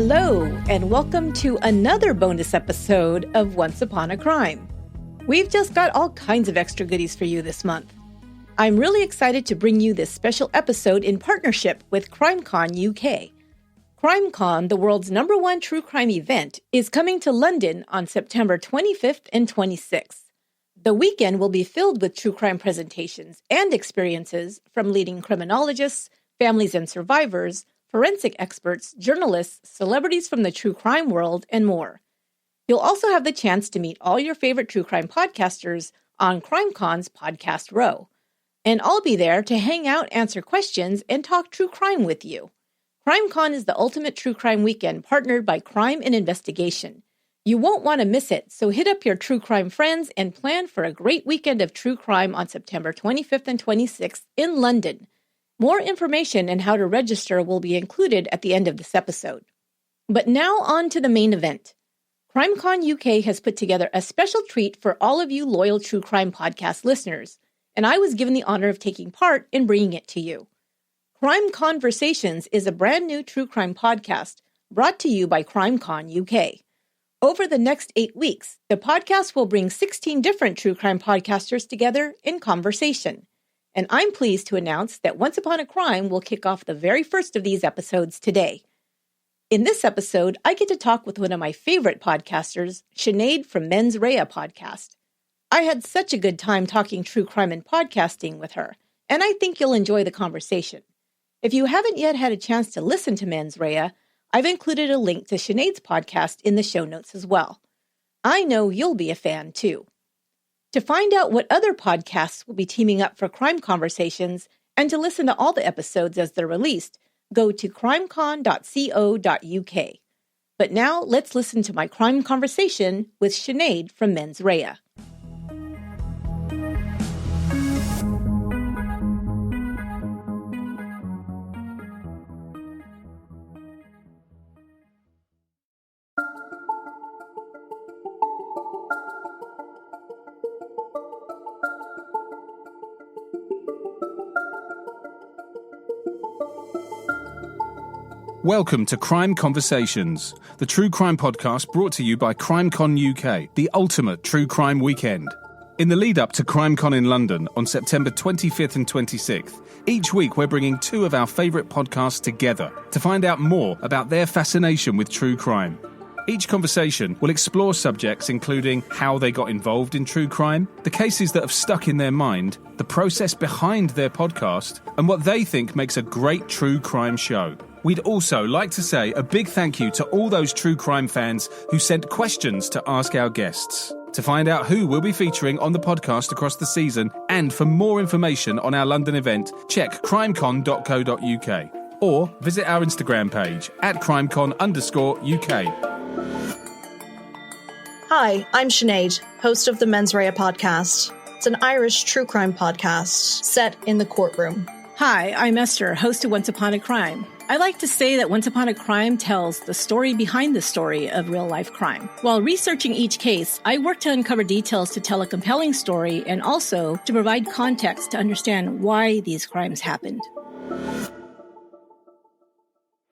Hello, and welcome to another bonus episode of Once Upon a Crime. We've just got all kinds of extra goodies for you this month. I'm really excited to bring you this special episode in partnership with CrimeCon UK. CrimeCon, the world's #1 true crime event, is coming to London on September 25th and 26th. The weekend will be filled with true crime presentations and experiences from leading criminologists, families and survivors, forensic experts, journalists, celebrities from the true crime world, and more. You'll also have the chance to meet all your favorite true crime podcasters on CrimeCon's Podcast Row. And I'll be there to hang out, answer questions, and talk true crime with you. CrimeCon is the ultimate true crime weekend partnered by Crime and Investigation. You won't want to miss it, so hit up your true crime friends and plan for a great weekend of true crime on September 25th and 26th in London. More information and how to register will be included at the end of this episode. But now on to the main event. CrimeCon UK has put together a special treat for all of you loyal true crime podcast listeners, and I was given the honor of taking part in bringing it to you. CrimeConVersations is a brand new true crime podcast brought to you by CrimeCon UK. Over the next 8 weeks, the podcast will bring 16 different true crime podcasters together in conversation. And I'm pleased to announce that Once Upon a Crime will kick off the very first of these episodes today. In this episode, I get to talk with one of my favorite podcasters, Sinead from Mens Rea Podcast. I had such a good time talking true crime and podcasting with her, and I think you'll enjoy the conversation. If you haven't yet had a chance to listen to Mens Rea, I've included a link to Sinead's podcast in the show notes as well. I know you'll be a fan too. To find out what other podcasts will be teaming up for CrimeConVersations and to listen to all the episodes as they're released, go to crimecon.co.uk. But now let's listen to my crime conversation with Sinead from Mens Rea. Welcome to CrimeConVersations, the true crime podcast brought to you by CrimeCon UK, the ultimate true crime weekend. In the lead up to CrimeCon in London on September 25th and 26th, each week we're bringing two of our favourite podcasts together to find out more about their fascination with true crime. Each conversation will explore subjects including how they got involved in true crime, the cases that have stuck in their mind, the process behind their podcast, and what they think makes a great true crime show. We'd also like to say a big thank you to all those true crime fans who sent questions to ask our guests. To find out who we'll be featuring on the podcast across the season, and for more information on our London event, check crimecon.co.uk or visit our Instagram page at crimecon_UK. Hi, I'm Sinead, host of the Mens Rea Podcast. It's an Irish true crime podcast set in the courtroom. Hi, I'm Esther, host of Once Upon a Crime. I like to say that Once Upon a Crime tells the story behind the story of real-life crime. While researching each case, I work to uncover details to tell a compelling story and also to provide context to understand why these crimes happened.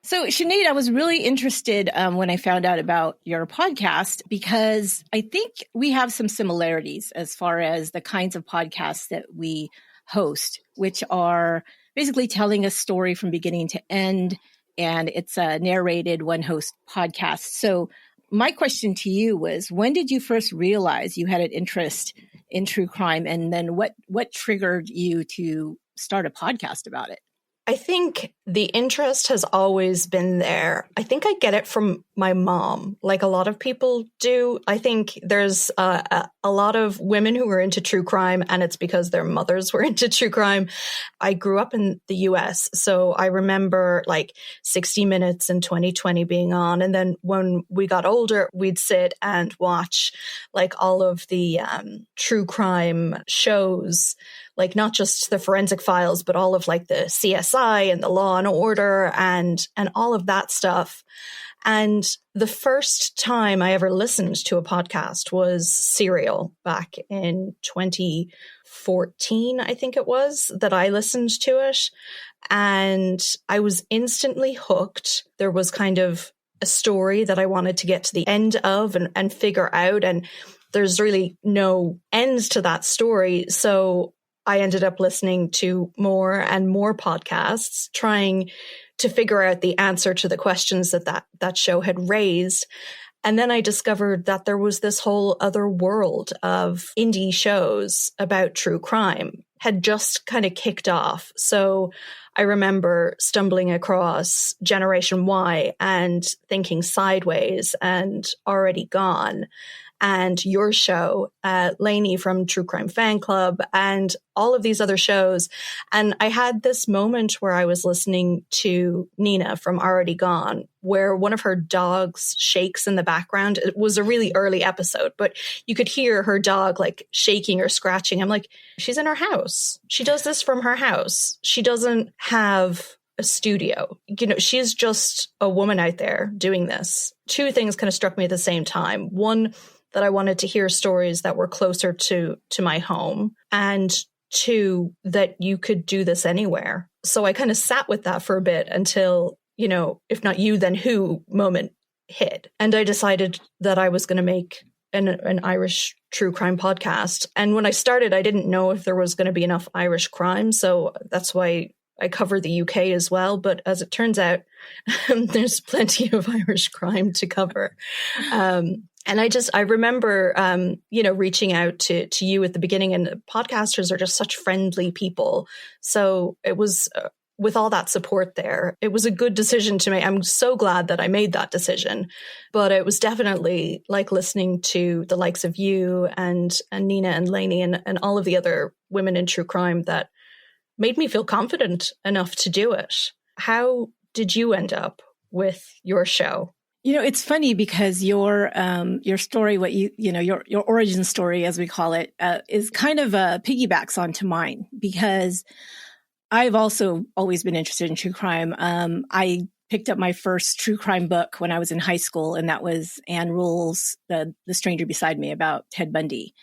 So, Sinead, I was really interested when I found out about your podcast because I think we have some similarities as far as the kinds of podcasts that we host, which are basically telling a story from beginning to end, and it's a narrated one-host podcast. So my question to you was, when did you first realize you had an interest in true crime, and then what triggered you to start a podcast about it? I think the interest has always been there. I think I get it from my mom, like a lot of people do. I think there's a lot of women who are into true crime, and it's because their mothers were into true crime. I grew up in the US, so I remember like 60 Minutes and 2020 being on. And then when we got older, we'd sit and watch like all of the true crime shows, like not just the Forensic Files, but all of like the CSI and the Law and Order and all of that stuff. And the first time I ever listened to a podcast was Serial back in 2014, I think it was, that I listened to it. And I was instantly hooked. There was kind of a story that I wanted to get to the end of and figure out. And there's really no end to that story. So I ended up listening to more and more podcasts, trying to figure out the answer to the questions that show had raised. And then I discovered that there was this whole other world of indie shows about true crime had just kind of kicked off. So I remember stumbling across Generation Y and thinking Sideways and Already Gone, and your show, Lainey from True Crime Fan Club, and all of these other shows. And I had this moment where I was listening to Nina from Already Gone, where one of her dogs shakes in the background. It was a really early episode, but you could hear her dog like shaking or scratching. I'm like, she's in her house. She does this from her house. She doesn't have a studio. You know, she's just a woman out there doing this. Two things kind of struck me at the same time. One, that I wanted to hear stories that were closer to my home, and two, that you could do this anywhere. So I kind of sat with that for a bit until, you know, if not you, then who moment hit. And I decided that I was going to make an Irish true crime podcast. And when I started, I didn't know if there was going to be enough Irish crime. So that's why I cover the UK as well. But as it turns out, there's plenty of Irish crime to cover. And I remember, reaching out to you at the beginning, and podcasters are just such friendly people. So it was, with all that support there, it was a good decision to make. I'm so glad that I made that decision. But it was definitely like listening to the likes of you and Nina and Lainey and all of the other women in true crime that made me feel confident enough to do it. How did you end up with your show? You know, it's funny because your story, your origin story, as we call it, is kind of piggybacks onto mine, because I've also always been interested in true crime. I picked up my first true crime book when I was in high school, and that was Anne Rule's The Stranger Beside Me, about Ted Bundy.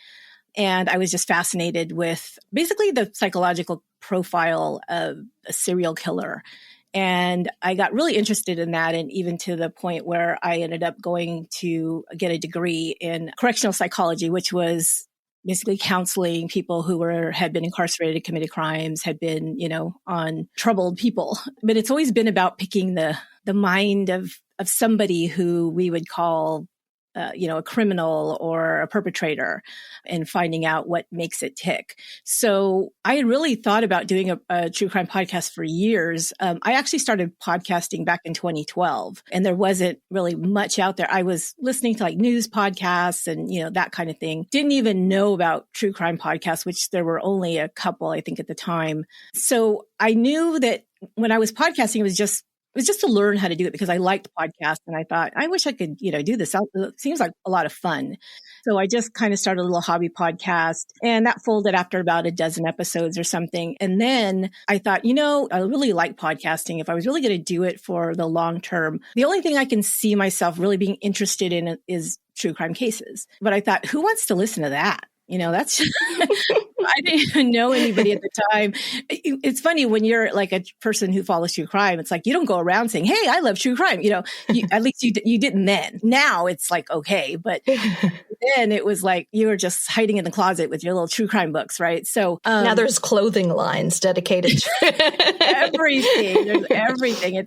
And I was just fascinated with basically the psychological profile of a serial killer. And I got really interested in that, and even to the point where I ended up going to get a degree in correctional psychology, which was basically counseling people who had been incarcerated, committed crimes, had been, on troubled people. But it's always been about picking the mind of somebody who we would call a criminal or a perpetrator, and finding out what makes it tick. So I had really thought about doing a true crime podcast for years. I actually started podcasting back in 2012, and there wasn't really much out there. I was listening to like news podcasts and, that kind of thing. Didn't even know about true crime podcasts, which there were only a couple, I think, at the time. So I knew that when I was podcasting, it was just to learn how to do it, because I liked podcasts, and I thought, I wish I could, do this. It seems like a lot of fun. So I just kind of started a little hobby podcast, and that folded after about a dozen episodes or something. And then I thought, I really like podcasting. If I was really going to do it for the long term, the only thing I can see myself really being interested in is true crime cases. But I thought, who wants to listen to that? That's, I didn't even know anybody at the time. It's funny when you're like a person who follows true crime, it's like, you don't go around saying, hey, I love true crime. At least you didn't then. Now it's like, okay. But then it was like, you were just hiding in the closet with your little true crime books. Right. So now there's clothing lines dedicated to everything. There's everything.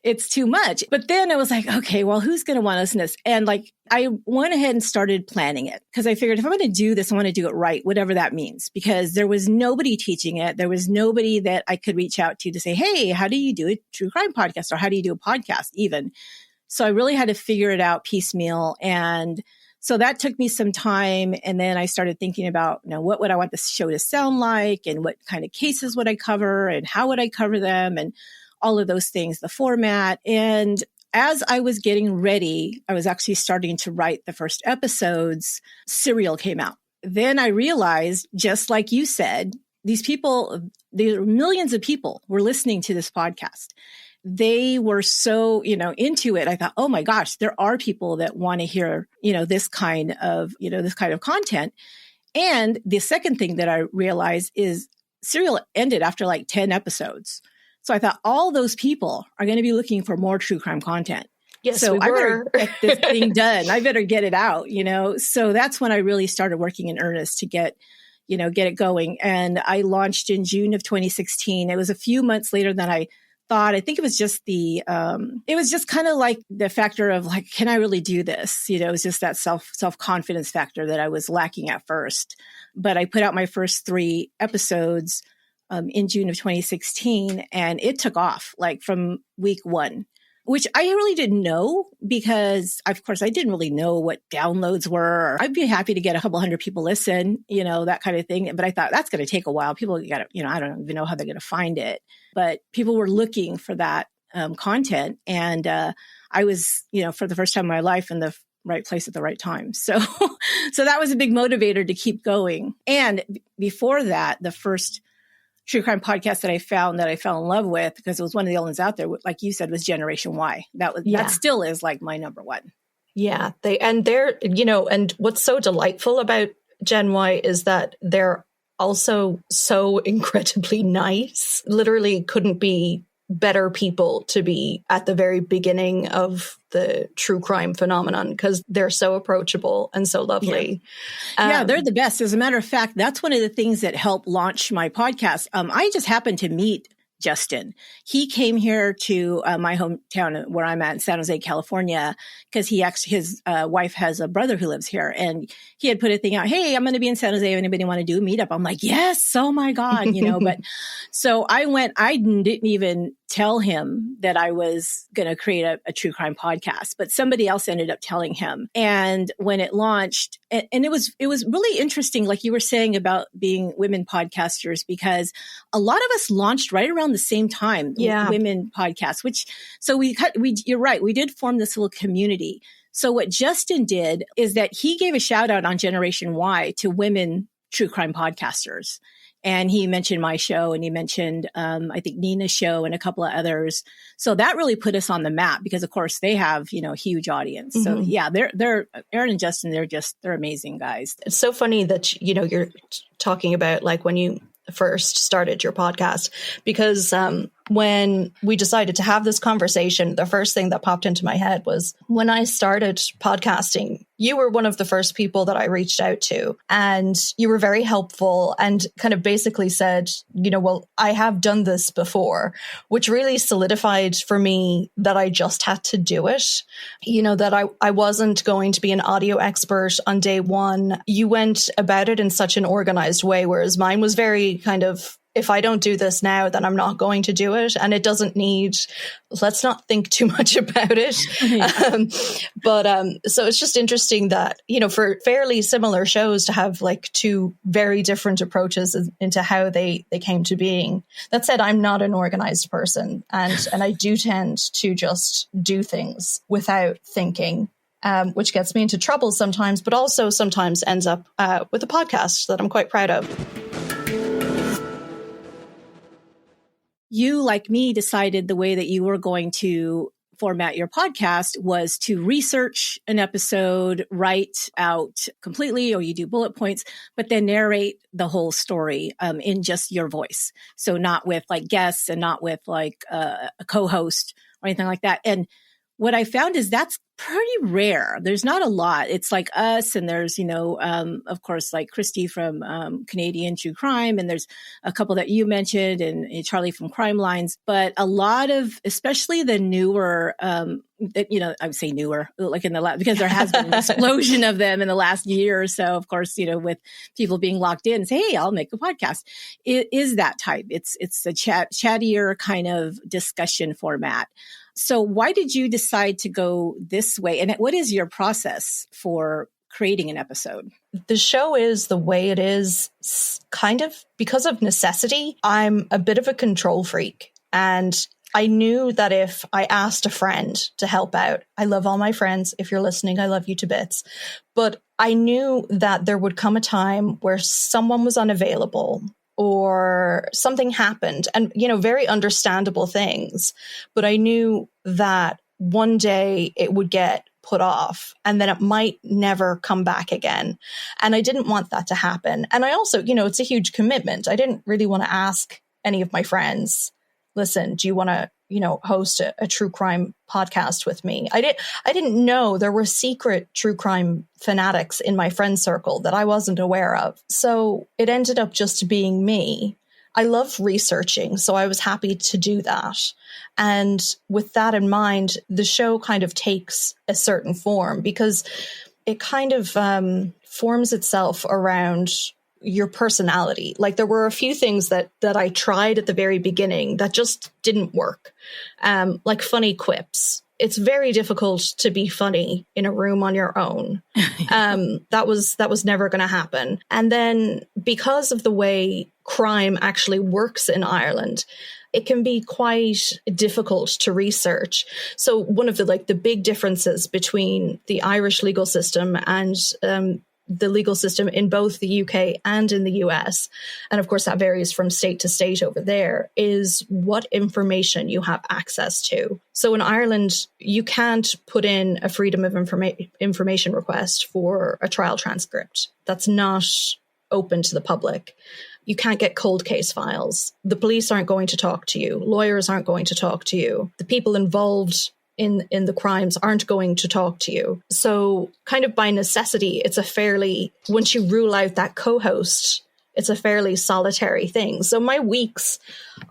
It's too much. But then it was like, okay, well, who's going to want to listen to this? And like, I went ahead and started planning it, because I figured if I'm going to do this, I want to do it right, whatever that means, because there was nobody teaching it. There was nobody that I could reach out to say, hey, how do you do a true crime podcast? Or how do you do a podcast even? So I really had to figure it out piecemeal. And so that took me some time. And then I started thinking about, what would I want the show to sound like, and what kind of cases would I cover, and how would I cover them, and all of those things, the format. And as I was getting ready, I was actually starting to write the first episodes, Serial came out. Then I realized, just like you said, these people, there were millions of people were listening to this podcast. They were so, into it. I thought, oh my gosh, there are people that want to hear, this kind of content. And the second thing that I realized is Serial ended after like 10 episodes. So I thought all those people are going to be looking for more true crime content. Yes, so we I were. better get this thing done. I better get it out, you know? So that's when I really started working in earnest to get it going. And I launched in June of 2016. It was a few months later than I thought. I think it was just it was just kind of like the factor of like, can I really do this? You know, it was just that self-confidence factor that I was lacking at first. But I put out my first 3 episodes in June of 2016, and it took off like from week 1. Which I really didn't know because, of course, I didn't really know what downloads were. I'd be happy to get a couple hundred people listen, you know, that kind of thing. But I thought that's going to take a while. People got to, I don't even know how they're going to find it. But people were looking for that content. And I was, for the first time in my life in the right place at the right time. So that was a big motivator to keep going. And before that, the first true crime podcast that I found that I fell in love with, because it was one of the only ones out there, like you said, was Generation Y. That still is like my number one. Yeah. And what's so delightful about Gen Y is that they're also so incredibly nice. Literally couldn't be better people to be at the very beginning of the true crime phenomenon because they're so approachable and so lovely. Yeah, they're the best. As a matter of fact, that's one of the things that helped launch my podcast. I just happened to meet Justin. He came here to my hometown where I'm at in San Jose, California, because his wife has a brother who lives here, and he had put a thing out, hey, I'm going to be in San Jose. If anybody want to do a meetup? I'm like, yes. Oh my God. But so I went, I didn't even tell him that I was going to create a true crime podcast, but somebody else ended up telling him. And when it launched, and it was really interesting, like you were saying about being women podcasters, because a lot of us launched right around the same time, women podcasts, you're right. We did form this little community. So what Justin did is that he gave a shout out on Generation Y to women true crime podcasters. And he mentioned my show, and he mentioned, I think, Nina's show and a couple of others. So that really put us on the map because, of course, they have, a huge audience. Mm-hmm. So yeah, they're Aaron and Justin, they're amazing guys. It's so funny that, you're talking about like when you first started your podcast, because when we decided to have this conversation, the first thing that popped into my head was when I started podcasting, you were one of the first people that I reached out to, and you were very helpful and kind of basically said, well, I have done this before, which really solidified for me that I just had to do it. That I wasn't going to be an audio expert on day one. You went about it in such an organized way, whereas mine was very kind of, if I don't do this now, then I'm not going to do it. And it doesn't let's not think too much about it. So it's just interesting that, for fairly similar shows to have like two very different approaches into how they came to being. That said, I'm not an organized person, and I do tend to just do things without thinking. Which gets me into trouble sometimes, but also sometimes ends up with a podcast that I'm quite proud of. You, like me, decided the way that you were going to format your podcast was to research an episode, write out completely, or you do bullet points, but then narrate the whole story in just your voice. So not with like guests and not with like a co-host or anything like that. And what I found is that's pretty rare. There's not a lot. It's like us, and there's, of course, like Christy from Canadian True Crime, and there's a couple that you mentioned, and Charlie from Crime Lines. But a lot of, especially the newer, I would say newer, like because there has been an explosion of them in the last year or so. Of course, with people being locked in, say, hey, I'll make a podcast. It is that type. It's a chattier kind of discussion format. So why did you decide to go this way? And what is your process for creating an episode? The show is the way it is kind of because of necessity. I'm a bit of a control freak, and I knew that if I asked a friend to help out, I love all my friends. If you're listening, I love you to bits. But I knew that there would come a time where someone was unavailable, or something happened, and, very understandable things. But I knew that one day it would get put off, and then it might never come back again. And I didn't want that to happen. And I also, it's a huge commitment. I didn't really want to ask any of my friends, listen, do you want to host a true crime podcast with me. I didn't know there were secret true crime fanatics in my friend circle that I wasn't aware of. So it ended up just being me. I love researching, so I was happy to do that. And with that in mind, the show kind of takes a certain form because it kind of forms itself around your personality. Like there were a few things that I tried at the very beginning that just didn't work. Like funny quips. It's very difficult to be funny in a room on your own. That was never going to happen. And then because of the way crime actually works in Ireland, it can be quite difficult to research. So one of the big differences between the Irish legal system and the legal system in both the UK and in the US, and of course that varies from state to state over there, is what information you have access to. So in Ireland, you can't put in a freedom of information request for a trial transcript. That's not open to the public. You can't get cold case files. The police aren't going to talk to you. Lawyers aren't going to talk to you. The people involved in the crimes aren't going to talk to you. So kind of by necessity, once you rule out that co-host, it's a fairly solitary thing. So my weeks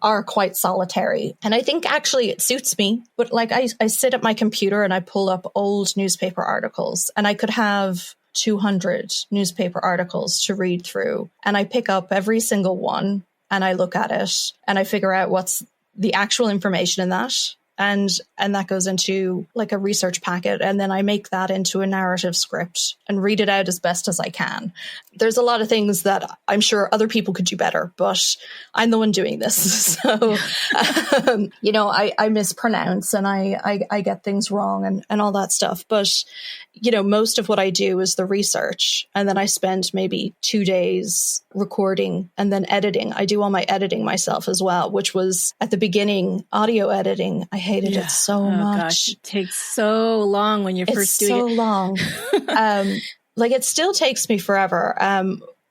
are quite solitary. And I think actually it suits me. But I sit at my computer and I pull up old newspaper articles, and I could have 200 newspaper articles to read through. And I pick up every single one and I look at it and I figure out what's the actual information in that. And that goes into a research packet. And then I make that into a narrative script and read it out as best as I can. There's a lot of things that I'm sure other people could do better, but I'm the one doing this. So, I mispronounce and I get things wrong and all that stuff. But, most of what I do is the research. And then I spend maybe 2 days recording and then editing. I do all my editing myself as well, which was at the beginning, audio editing. I hated it so much. Gosh, it takes so long when you're first doing it. It's so long. It still takes me forever.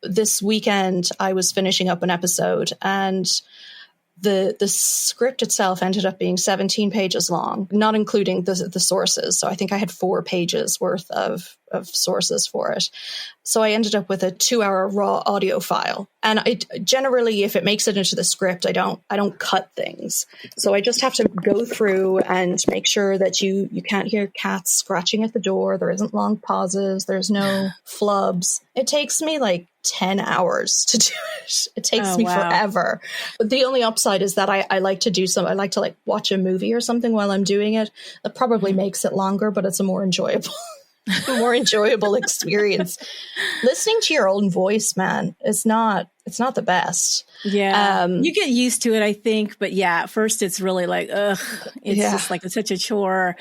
This weekend, I was finishing up an episode and the script itself ended up being 17 pages long, not including the sources. So I think I had 4 pages worth of sources for it. So I ended up with a 2-hour raw audio file. And I generally, if it makes it into the script, I don't cut things. So I just have to go through and make sure that you can't hear cats scratching at the door. There isn't long pauses. There's no flubs. It takes me 10 hours to do it. It takes me forever. But the only upside is that I like to watch a movie or something while I'm doing it. That probably makes it longer, but it's a more enjoyable experience. Listening to your own voice, man, it's not the best. Yeah. You get used to it, I think. But yeah, at first it's really it's just it's such a chore.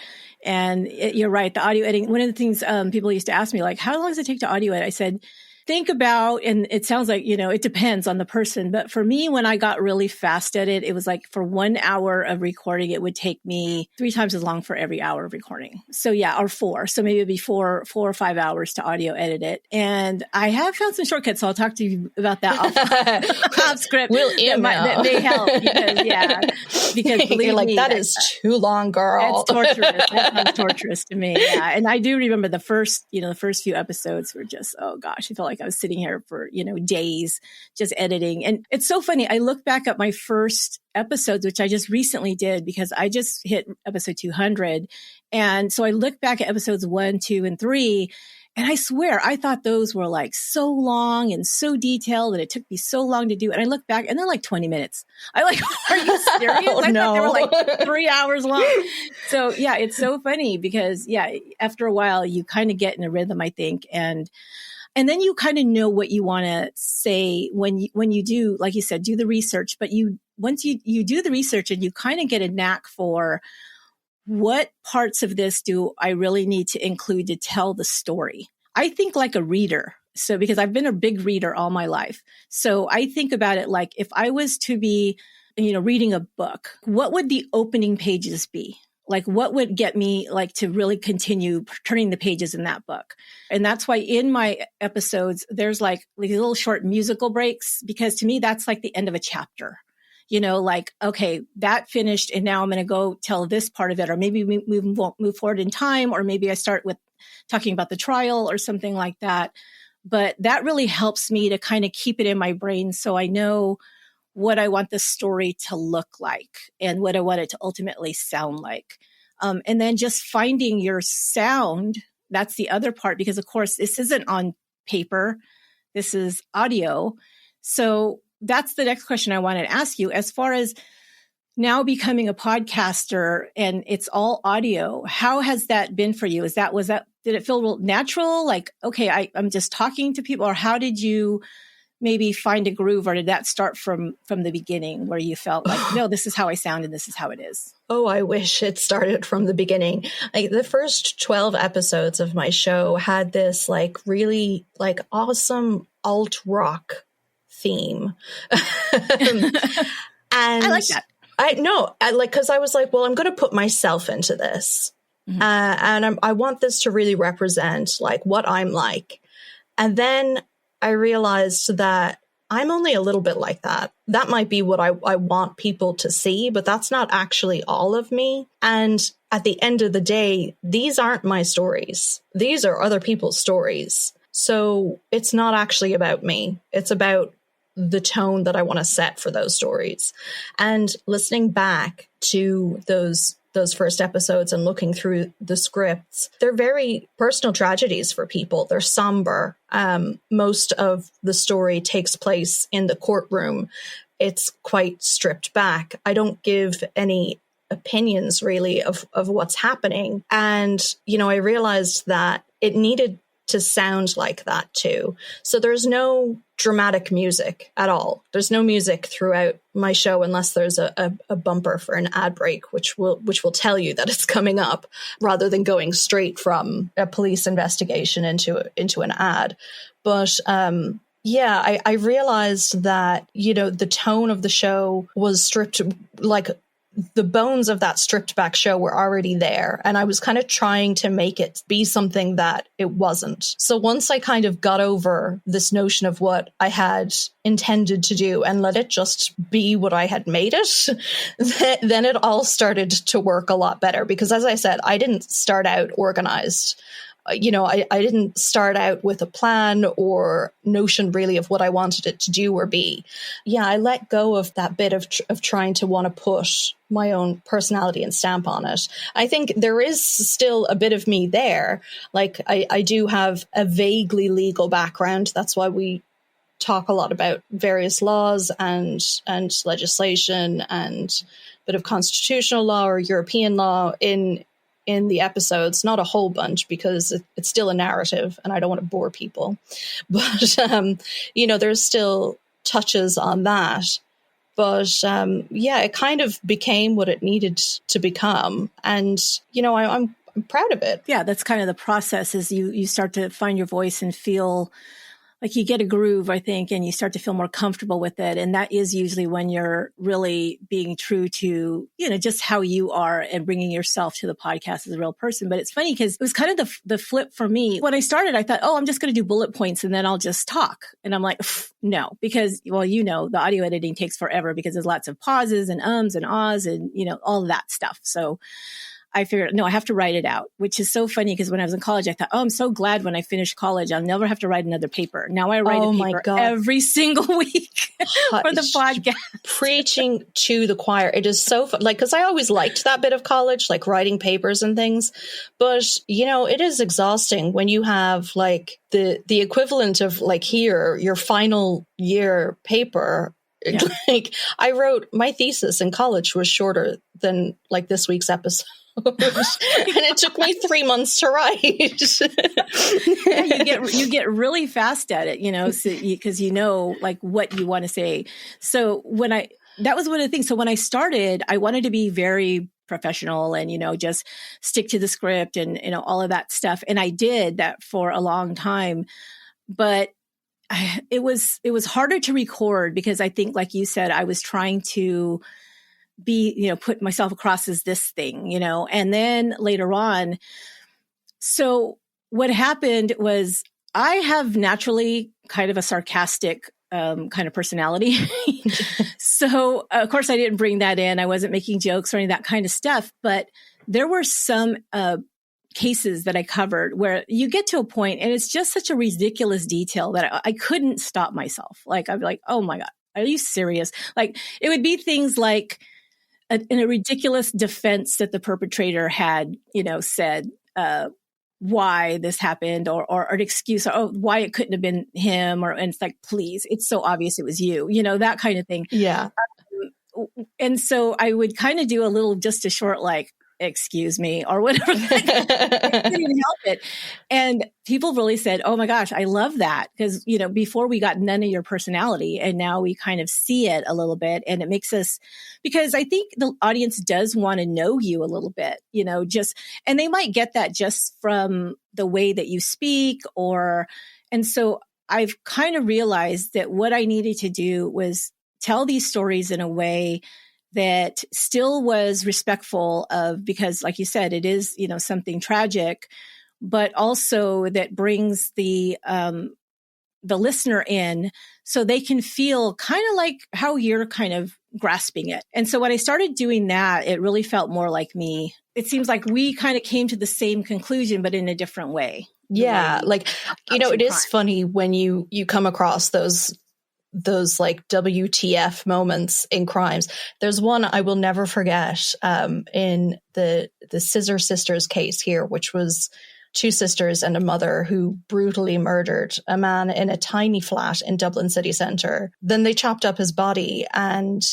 And you're right. The audio editing, one of the things people used to ask me, how long does it take to audio edit? I said, think about, and it sounds like, it depends on the person. But for me, when I got really fast at it, it was for 1 hour of recording, it would take me 3 times as long for every hour of recording. So yeah, or 4. So maybe it'd be 4 or 5 hours to audio edit it. And I have found some shortcuts. So I'll talk to you about that off script. We'll email. That may help because believe me, that is too long, girl. That's torturous. That sounds torturous to me. Yeah. And I do remember the first few episodes were just, oh gosh, it felt like I was sitting here for, days just editing. And it's so funny. I look back at my first episodes, which I just recently did because I just hit episode 200. And so I look back at episodes 1, 2, and 3, and I swear I thought those were so long and so detailed and it took me so long to do. And I look back and they're 20 minutes. Are you serious? I thought they were 3 hours long. So yeah, it's so funny because after a while you kind of get in a rhythm, I think. And then you kind of know what you want to say when you do, like you said, do the research. But once you do the research and you kind of get a knack for what parts of this do I really need to include to tell the story. I think like a reader. So because I've been a big reader all my life. So I think about it like if I was to be, reading a book, what would the opening pages be? What would get me to really continue turning the pages in that book? And that's why in my episodes, there's these little short musical breaks, because to me, that's the end of a chapter. like, okay, that finished and now I'm going to go tell this part of it, or maybe we won't move forward in time, or maybe I start with talking about the trial or something like that. But that really helps me to kind of keep it in my brain so I know what I want the story to look like and what I want it to ultimately sound like. And then just finding your sound, that's the other part, because of course this isn't on paper, this is audio. So that's the next question I wanted to ask you. As far as now becoming a podcaster and it's all audio, how has that been for you? Did it feel real natural? Like, okay, I'm just talking to people, or how did you maybe find a groove, or did that start from the beginning where you felt like, no, this is how I sound and this is how it is? Oh, I wish it started from the beginning. Like the first 12 episodes of my show had this like really like awesome alt rock theme. And I like that. Because I was like, well, I'm going to put myself into this. Mm-hmm. And I want this to really represent like what I'm like. And then I realized that I'm only a little bit like that. That might be what I want people to see, but that's not actually all of me. And at the end of the day, these aren't my stories. These are other people's stories. So it's not actually about me. It's about the tone that I want to set for those stories. And listening back to those first episodes and looking through the scripts, they're very personal tragedies for people. They're somber. Most of the story takes place in the courtroom. It's quite stripped back. I don't give any opinions really of what's happening. And, I realized that it needed to sound like that too. So there's no dramatic music at all. There's no music throughout my show unless there's a bumper for an ad break, which will tell you that it's coming up, rather than going straight from a police investigation into an ad. But I realized that, the tone of the show was stripped, like the bones of that stripped back show were already there. And I was kind of trying to make it be something that it wasn't. So once I kind of got over this notion of what I had intended to do and let it just be what I had made it, then it all started to work a lot better. Because as I said, I didn't start out organized. I didn't start out with a plan or notion really of what I wanted it to do or be. Yeah, I let go of that bit of trying to want to put my own personality and stamp on it. I think there is still a bit of me there. Like I do have a vaguely legal background. That's why we talk a lot about various laws and legislation and a bit of constitutional law or European law in the episodes, not a whole bunch because it's still a narrative and I don't want to bore people. But, there's still touches on that. But, it kind of became what it needed to become. And, I'm proud of it. Yeah, that's kind of the process is you start to find your voice and feel like you get a groove, I think, and you start to feel more comfortable with it. And that is usually when you're really being true to, just how you are and bringing yourself to the podcast as a real person. But it's funny because it was kind of the flip for me. When I started, I thought, I'm just going to do bullet points and then I'll just talk. And I'm like, no, because, the audio editing takes forever because there's lots of pauses and ums and ahs and, all of that stuff. So I figured, no, I have to write it out, which is so funny because when I was in college, I thought, I'm so glad when I finish college, I'll never have to write another paper. Now I write a paper every single week for the podcast. Preaching to the choir. It is so fun. Like, because I always liked that bit of college, like writing papers and things. But, it is exhausting when you have like the equivalent of like here, your final year paper. Yeah. Like I wrote my thesis in college was shorter than like this week's episode. And it took me 3 months to write. Yeah, you get really fast at it, because like what you want to say. So that was one of the things. So when I started, I wanted to be very professional and, just stick to the script and, all of that stuff. And I did that for a long time, but it was harder to record because I think, like you said, I was trying to be, put myself across as this thing, and then later on. So what happened was I have naturally kind of a sarcastic kind of personality. So, of course, I didn't bring that in. I wasn't making jokes or any of that kind of stuff. But there were some cases that I covered where you get to a point and it's just such a ridiculous detail that I couldn't stop myself. Like, I'd be like, oh my God, are you serious? Like, it would be things like in a ridiculous defense that the perpetrator had, said, why this happened or an excuse, or why it couldn't have been him, and it's like, please, it's so obvious it was you, that kind of thing. Yeah. And so I would kind of do just a short, like, excuse me, or whatever. I couldn't even help it. And people really said, oh my gosh, I love that. Because, before we got none of your personality and now we kind of see it a little bit. And it makes us, because I think the audience does want to know you a little bit, and they might get that just from the way that you speak and so I've kind of realized that what I needed to do was tell these stories in a way that still was respectful of, because like you said, it is, something tragic, but also that brings the listener in so they can feel kind of like how you're kind of grasping it. And so when I started doing that, it really felt more like me. It seems like we kind of came to the same conclusion, but in a different way. Yeah. Like, it is funny when you come across those like WTF moments in crimes. There's one I will never forget in the Scissor Sisters case here, which was two sisters and a mother who brutally murdered a man in a tiny flat in Dublin city centre. Then they chopped up his body and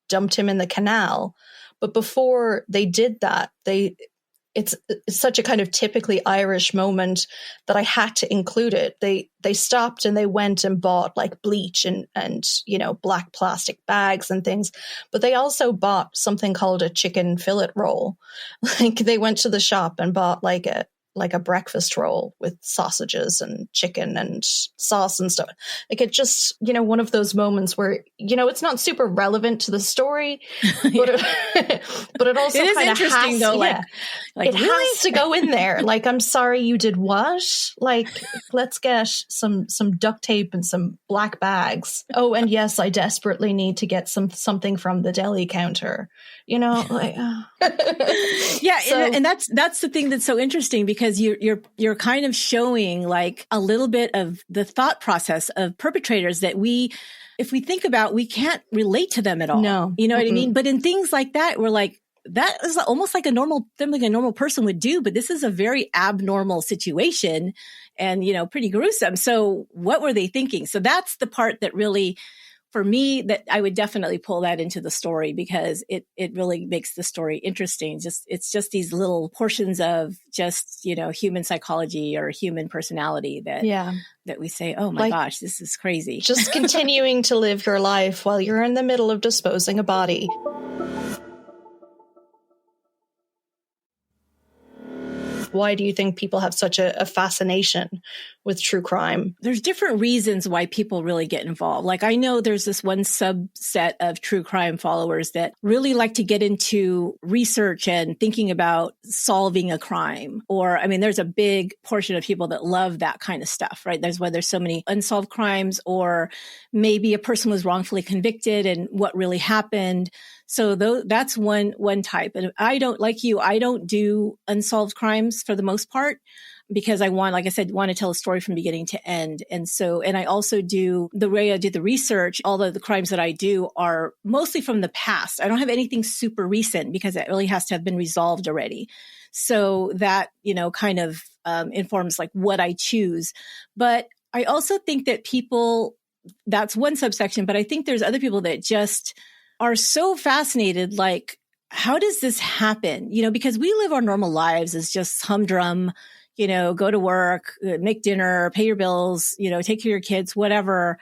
dumped him in the canal. But before they did that, it's such a kind of typically Irish moment that I had to include it. They stopped and they went and bought like bleach and black plastic bags and things, but they also bought something called a chicken fillet roll. Like they went to the shop and bought like a breakfast roll with sausages and chicken and sauce and stuff. Like it just, one of those moments where, it's not super relevant to the story, but it also it is kind of interesting has, though. Yeah, like it really? Has to go in there. Like, I'm sorry you did what? Like, let's get some duct tape and some black bags. Oh, and yes, I desperately need to get something from the deli counter, like, yeah. So, and that's the thing that's so interesting, because you're kind of showing like a little bit of the thought process of perpetrators that if we think about, we can't relate to them at all. No. You know what I mean? But in things like that, we're like, that is almost like something a normal person would do, but this is a very abnormal situation and, pretty gruesome. So what were they thinking? So that's the part that really, for me, that I would definitely pull that into the story, because it really makes the story interesting. It's just these little portions of just, human psychology or human personality that we say, oh my gosh, this is crazy. Just continuing to live your life while you're in the middle of disposing a body. Why do you think people have such a fascination with true crime? There's different reasons why people really get involved. Like, I know there's this one subset of true crime followers that really like to get into research and thinking about solving a crime. Or, there's a big portion of people that love that kind of stuff, right? There's so many unsolved crimes, or maybe a person was wrongfully convicted and what really happened. So that's one type. And I don't do unsolved crimes for the most part, because I want to tell a story from beginning to end. And I also do the way I do the research. All of the crimes that I do are mostly from the past. I don't have anything super recent, because it really has to have been resolved already. So that, kind of informs like what I choose. But I also think that that's one subsection, but I think there's other people that just are so fascinated, like, how does this happen? Because we live our normal lives as just humdrum, go to work, make dinner, pay your bills, take care of your kids, whatever.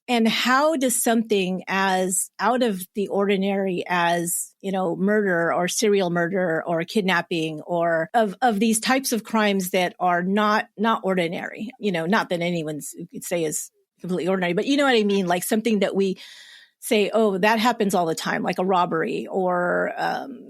And how does something as out of the ordinary as, murder or serial murder or kidnapping or of these types of crimes that are not ordinary, not that anyone could say is completely ordinary, but you know what I mean? Like something that we say, oh, that happens all the time, like a robbery or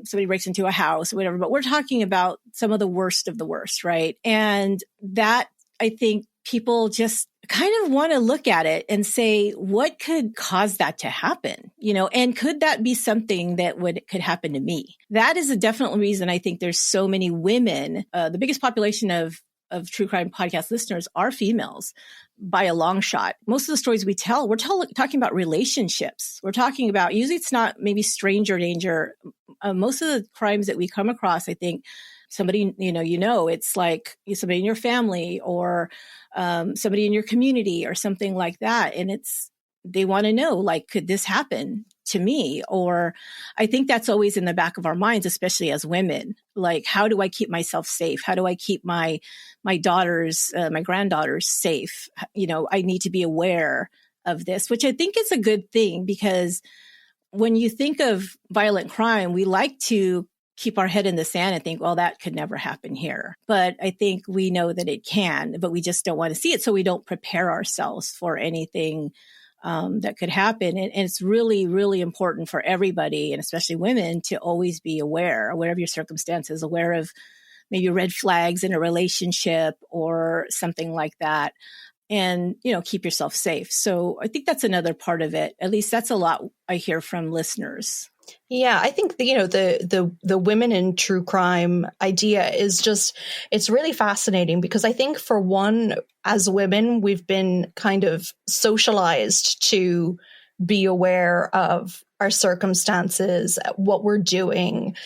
somebody breaks into a house or whatever. But we're talking about some of the worst, right? And that, I think, people just kind of want to look at it and say, what could cause that to happen? And could that be something that could happen to me? That is a definite reason I think there's so many women. The biggest population of true crime podcast listeners are females by a long shot. Most of the stories we tell, we're talking about relationships. We're talking about, usually it's not maybe stranger danger. Most of the crimes that we come across, I think, somebody, it's like somebody in your family or somebody in your community or something like that. And they want to know, like, could this happen to me? Or I think that's always in the back of our minds, especially as women. Like, how do I keep myself safe? How do I keep my daughters, my granddaughters safe? I need to be aware of this, which I think is a good thing, because when you think of violent crime, we like to keep our head in the sand and think, well, that could never happen here. But I think we know that it can, but we just don't want to see it. So we don't prepare ourselves for anything that could happen. And it's really, really important for everybody, and especially women, to always be aware of your circumstances, aware of maybe red flags in a relationship or something like that. And, keep yourself safe. So I think that's another part of it. At least that's a lot I hear from listeners. Yeah, I think the women in true crime idea is just, it's really fascinating, because I think, for one, as women, we've been kind of socialized to be aware of our circumstances, what we're doing,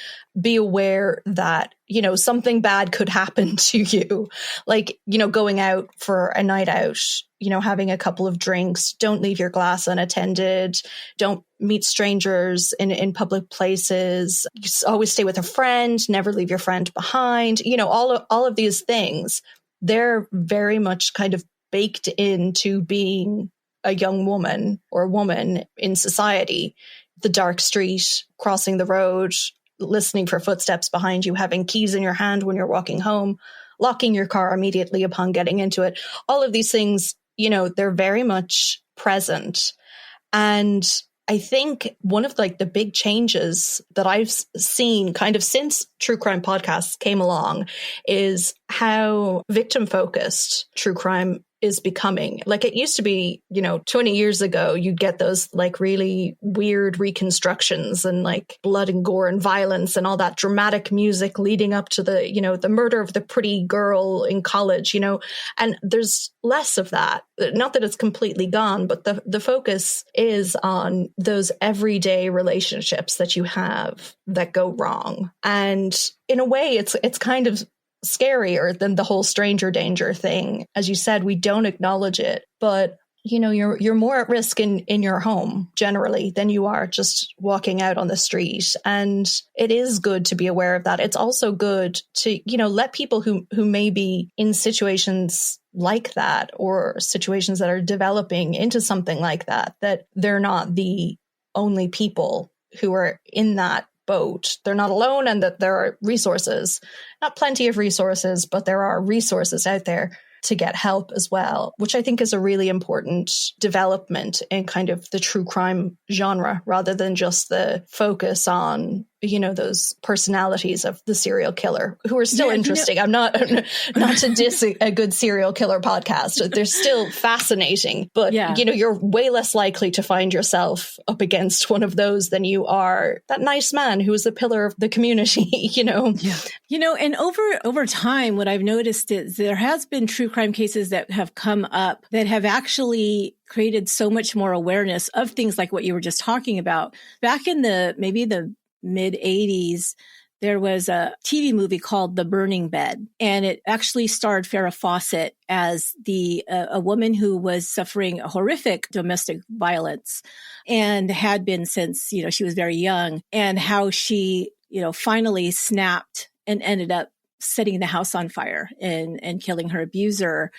be aware that, something bad could happen to you. Like, going out for a night out, having a couple of drinks, don't leave your glass unattended, don't meet strangers in public places, just always stay with a friend, never leave your friend behind, all of these things, they're very much kind of baked into being a young woman or a woman in society. The dark street, crossing the road, listening for footsteps behind you, having keys in your hand when you're walking home, locking your car immediately upon getting into it. All of these things, they're very much present. And I think one of the big changes that I've seen kind of since true crime podcasts came along is how victim focused true crime is becoming. Like, it used to be, 20 years ago, you'd get those really weird reconstructions and blood and gore and violence and all that dramatic music leading up to the, the murder of the pretty girl in college, and there's less of that. Not that it's completely gone, but the focus is on those everyday relationships that you have that go wrong. And in a way, it's kind of scarier than the whole stranger danger thing. As you said, we don't acknowledge it, but you're more at risk in your home generally than you are just walking out on the street. And it is good to be aware of that. It's also good to, let people who may be in situations like that, or situations that are developing into something like that they're not the only people who are in that boat. They're not alone, and that there are resources, not plenty of resources, but there are resources out there to get help as well, which I think is a really important development in kind of the true crime genre, rather than just the focus on, those personalities of the serial killer, who are still interesting. I'm not to diss a good serial killer podcast. They're still fascinating, but you're way less likely to find yourself up against one of those than you are that nice man who is the pillar of the community, And over time, what I've noticed is there has been true crime cases that have come up that have actually created so much more awareness of things like what you were just talking about. Back in maybe the mid 80s, there was a TV movie called The Burning Bed, and it actually starred Farrah Fawcett as a woman who was suffering horrific domestic violence and had been since, she was very young, and how she, finally snapped and ended up setting the house on fire and killing her abuser.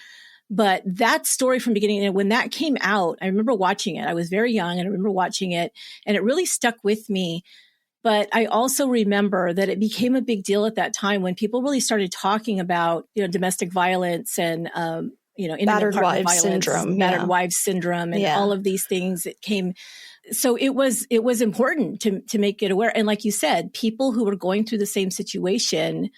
But that story from beginning, and when that came out, I remember watching it. I was very young, and I remember watching it, and it really stuck with me. But I also remember that it became a big deal at that time when people really started talking about, domestic violence and, battered wives syndrome, battered wives syndrome, and all of these things. It came. So it was important to make it aware. And like you said, people who were going through the same situation,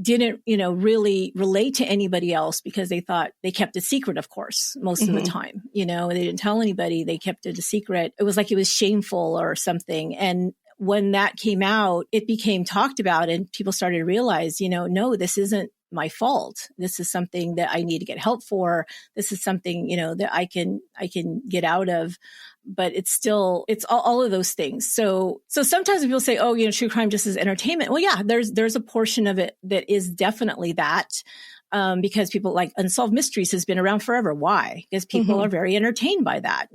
didn't, really relate to anybody else because they thought they kept it secret, of course, most of the time. They didn't tell anybody. They kept it a secret. It was like it was shameful or something. And when that came out, it became talked about and people started to realize, no, this isn't my fault. This is something that I need to get help for. This is something, that I can get out of. But it's all of those things. So sometimes people say, oh, true crime just is entertainment. Well, yeah, there's a portion of it that is definitely that. Because people like Unsolved Mysteries has been around forever. Why? Because people are very entertained by that,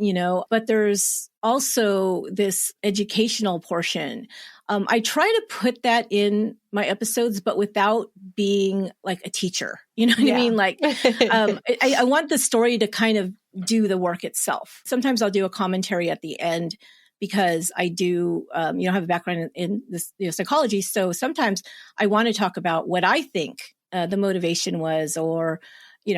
but there's also this educational portion. I try to put that in my episodes, but without being like a teacher. You know what I mean? Like, I want the story to kind of do the work itself. Sometimes I'll do a commentary at the end because I do, have a background in this, psychology. So sometimes I want to talk about what I think the motivation was, or,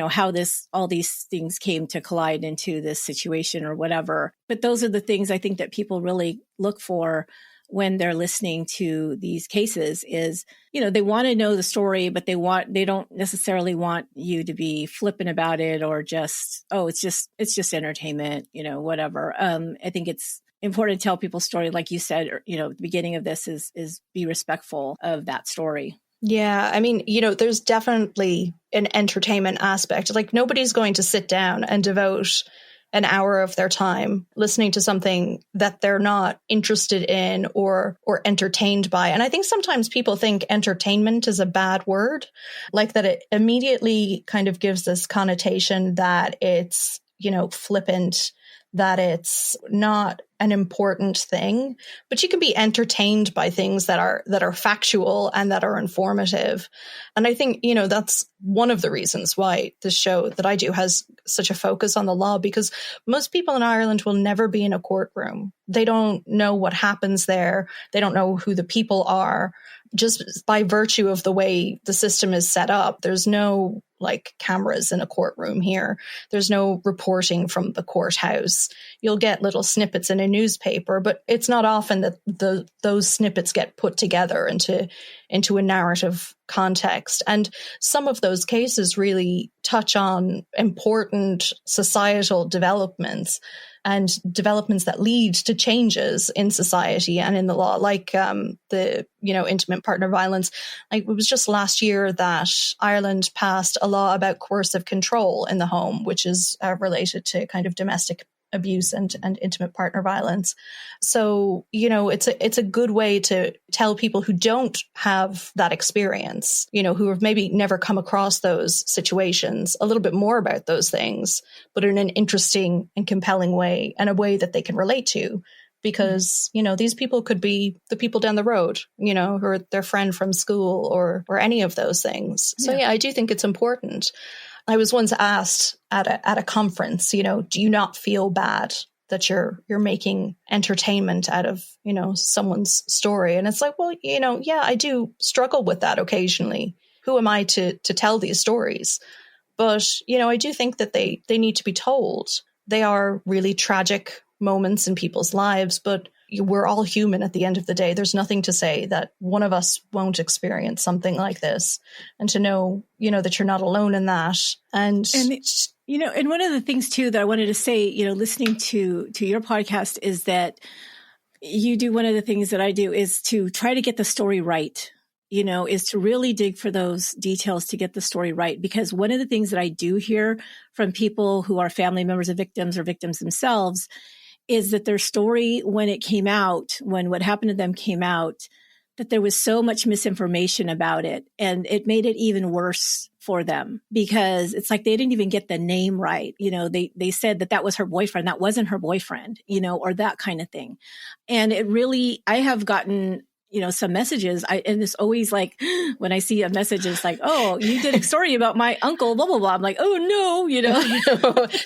how all these things came to collide into this situation or whatever. But those are the things I think that people really look for when they're listening to these cases is, they want to know the story, but they don't necessarily want you to be flippant about it or just, oh, it's just entertainment, whatever. I think it's important to tell people's story. Like you said, the beginning of this is be respectful of that story. Yeah, I mean, there's definitely an entertainment aspect. Like nobody's going to sit down and devote an hour of their time listening to something that they're not interested in or entertained by. And I think sometimes people think entertainment is a bad word, like that it immediately kind of gives this connotation that it's, flippant, that it's not an important thing, but you can be entertained by things that are factual and that are informative. And I think, that's one of the reasons why this show that I do has such a focus on the law, because most people in Ireland will never be in a courtroom. They don't know what happens there. They don't know who the people are. Just by virtue of the way the system is set up, there's no like cameras in a courtroom here. There's no reporting from the courthouse. You'll get little snippets in a newspaper, but it's not often that those snippets get put together into a narrative context. And some of those cases really touch on important societal developments and developments that lead to changes in society and in the law, like the intimate partner violence. Like it was just last year that Ireland passed a law about coercive control in the home, which is related to kind of domestic abuse and intimate partner violence. So, it's a good way to tell people who don't have that experience, who have maybe never come across those situations, a little bit more about those things, but in an interesting and compelling way, and a way that they can relate to. Because, these people could be the people down the road, who are their friend from school or any of those things. So, yeah, I do think it's important. I was once asked at a conference, do you not feel bad that you're making entertainment out of, someone's story? And it's like, well, yeah, I do struggle with that occasionally. Who am I to tell these stories? But, I do think that they need to be told. They are really tragic moments in people's lives, but we're all human at the end of the day. There's nothing to say that one of us won't experience something like this, and to know, that you're not alone in that. And one of the things too that I wanted to say, listening to your podcast is that you do one of the things that I do is to try to get the story right. Is to really dig for those details to get the story right. Because one of the things that I do hear from people who are family members of victims or victims themselves is that their story, when it came out, when what happened to them came out, that there was so much misinformation about it. And it made it even worse for them because it's like they didn't even get the name right. They said that was her boyfriend. That wasn't her boyfriend, or that kind of thing. And it really, I have gotten some messages. And it's always like, when I see a message, it's like, oh, you did a story about my uncle, blah, blah, blah. I'm like, oh no,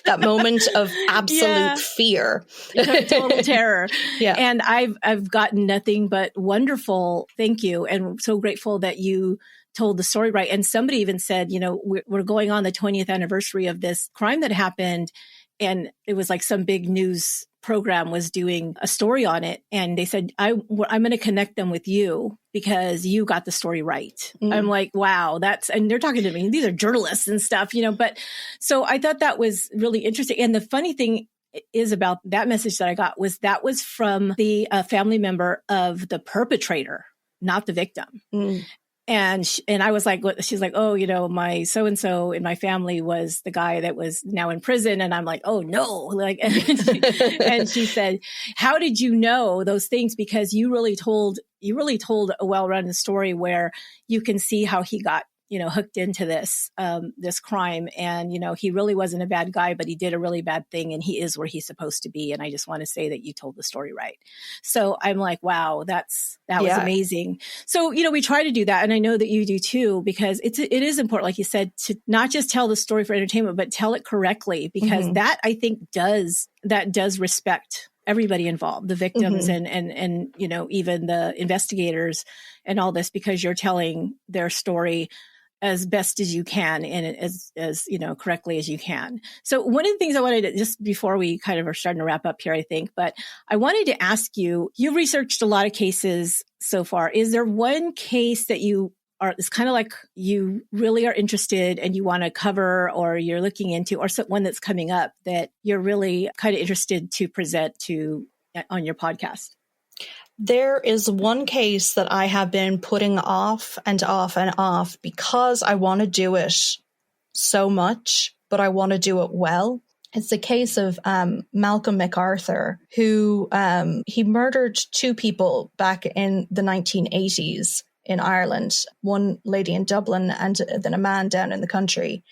that moment of absolute fear, total terror. Yeah. And I've gotten nothing but wonderful thank you. And so grateful that you told the story right. And somebody even said, we're going on the 20th anniversary of this crime that happened. And it was like some big news program was doing a story on it, and they said, I'm going to connect them with you because you got the story right. I'm like, wow, and they're talking to me. These are journalists and stuff, but so I thought that was really interesting. And the funny thing is about that message that I got was from the family member of the perpetrator, not the victim. And I was like, she's like, oh, my so-and-so in my family was the guy that was now in prison. And I'm like, oh no. Like, and she said, how did you know those things? Because you really told a well-run story where you can see how he got, hooked into this crime. And, he really wasn't a bad guy, but he did a really bad thing, and he is where he's supposed to be. And I just want to say that you told the story right. So I'm like, wow, that was amazing. So, we try to do that. And I know that you do too, because it is important, like you said, to not just tell the story for entertainment, but tell it correctly, because that I think does respect everybody involved, the victims and even the investigators and all this, because you're telling their story as best as you can and as correctly as you can. So one of the things I wanted to, just before we kind of are starting to wrap up here, I think, but I wanted to ask you, you've researched a lot of cases so far. Is there one case that it's kind of like you really are interested and you want to cover, or you're looking into, or one that's coming up that you're really kind of interested to present on your podcast? There is one case that I have been putting off and off and off because I want to do it so much, but I want to do it well. It's the case of Malcolm Macarthur, who he murdered two people back in the 1980s in Ireland, one lady in Dublin and then a man down in the country.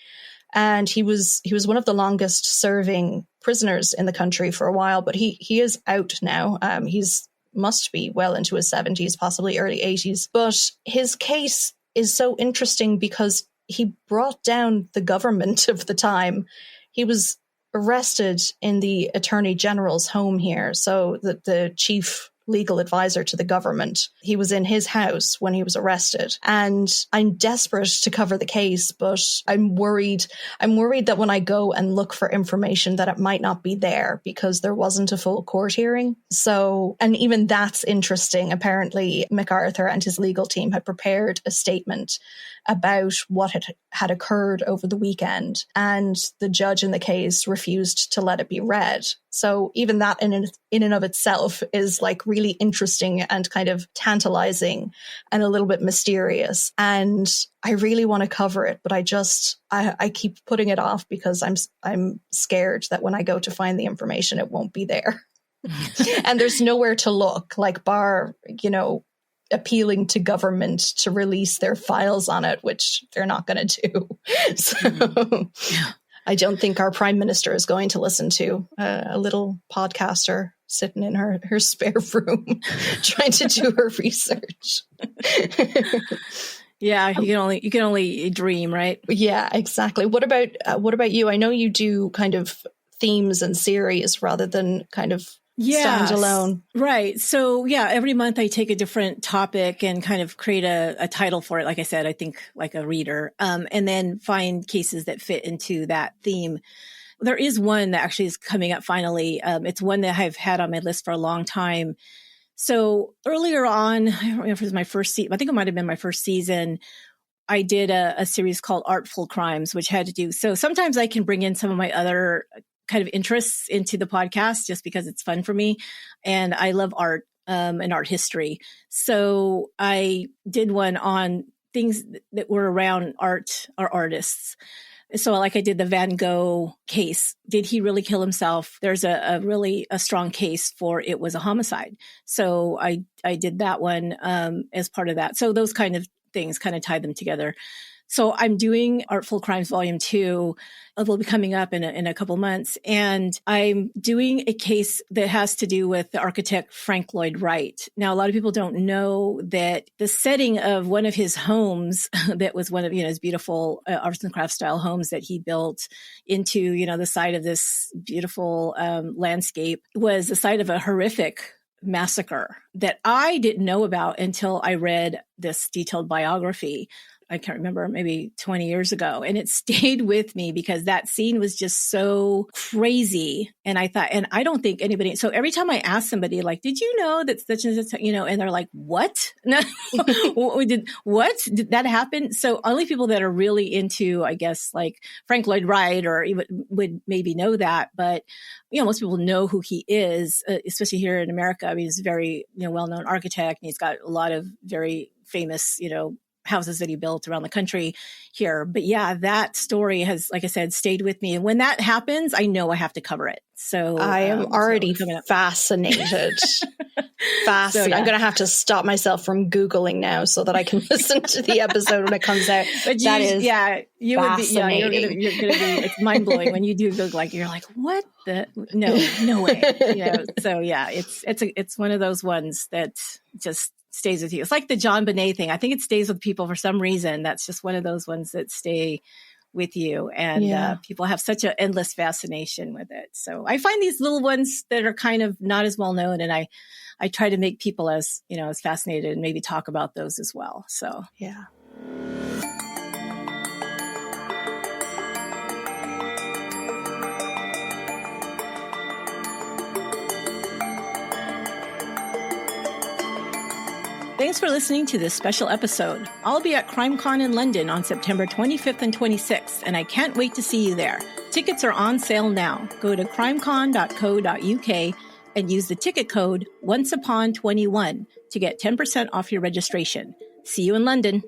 And he was one of the longest serving prisoners in the country for a while, but he is out now. He's must be well into his 70s, possibly early 80s. But his case is so interesting because he brought down the government of the time. He was arrested in the Attorney General's home here, so the chief legal advisor to the government. He was in his house when he was arrested. And I'm desperate to cover the case, but I'm worried that when I go and look for information that it might not be there because there wasn't a full court hearing. So, and even that's interesting. Apparently, Macarthur and his legal team had prepared a statement about what had occurred over the weekend, and the judge in the case refused to let it be read. So even that in and of itself is like really interesting and kind of tantalizing and a little bit mysterious. And I really want to cover it, but I keep putting it off because I'm scared that when I go to find the information, it won't be there. And there's nowhere to look, like bar, appealing to government to release their files on it, which they're not going to do. So I don't think our prime minister is going to listen to a little podcaster sitting in her spare room trying to do her research. Yeah, you can only dream, right? Yeah, exactly. What about you? I know you do kind of themes and series rather than kind of standalone. Right. So every month I take a different topic and kind of create a title for it. Like I said, I think like a reader, and then find cases that fit into that theme. There is one that actually is coming up finally. It's one that I've had on my list for a long time. So earlier on, I don't remember if it was my first season. I think it might have been my first season. I did a series called Artful Crimes, which had to do. So sometimes I can bring in some of my other kind of interests into the podcast just because it's fun for me. And I love art and art history. So I did one on things that were around art or artists. So like I did the Van Gogh case. Did he really kill himself? There's a really strong case for it was a homicide. So I did that one as part of that. So those kind of things kind of tie them together. So I'm doing Artful Crimes Volume 2. It will be coming up in a couple months. And I'm doing a case that has to do with the architect Frank Lloyd Wright. Now, a lot of people don't know that the setting of one of his homes that was one of his beautiful arts and crafts style homes that he built into the side of this beautiful landscape was the site of a horrific massacre that I didn't know about until I read this detailed biography I can't remember, maybe 20 years ago. And it stayed with me because that scene was just so crazy. And I thought, and I don't think anybody, so every time I ask somebody like, did you know that such and such, and they're like, what? No, did that happen? So only people that are really into, I guess, like Frank Lloyd Wright or even would maybe know that. But, most people know who he is, especially here in America. I mean, he's a very, well-known architect, and he's got a lot of very famous, houses that he built around the country here. But yeah, that story has, like I said, stayed with me. And when that happens, I know I have to cover it. So I am already fascinated. Fascinated. I'm going to have to stop myself from Googling now so that I can listen to the episode when it comes out. But that is you would be, you're going to be, it's mind blowing when you do Google, like, you're like, what the, no way. So yeah, it's one of those ones that just stays with you. It's like the John Bonet thing. I think it stays with people for some reason. That's just one of those ones that stay with you. And people have such an endless fascination with it. So I find these little ones that are kind of not as well known. And I try to make people as fascinated and maybe talk about those as well. So, yeah. Thanks for listening to this special episode. I'll be at CrimeCon in London on September 25th and 26th, and I can't wait to see you there. Tickets are on sale now. Go to crimecon.co.uk and use the ticket code ONCEUPON21 to get 10% off your registration. See you in London.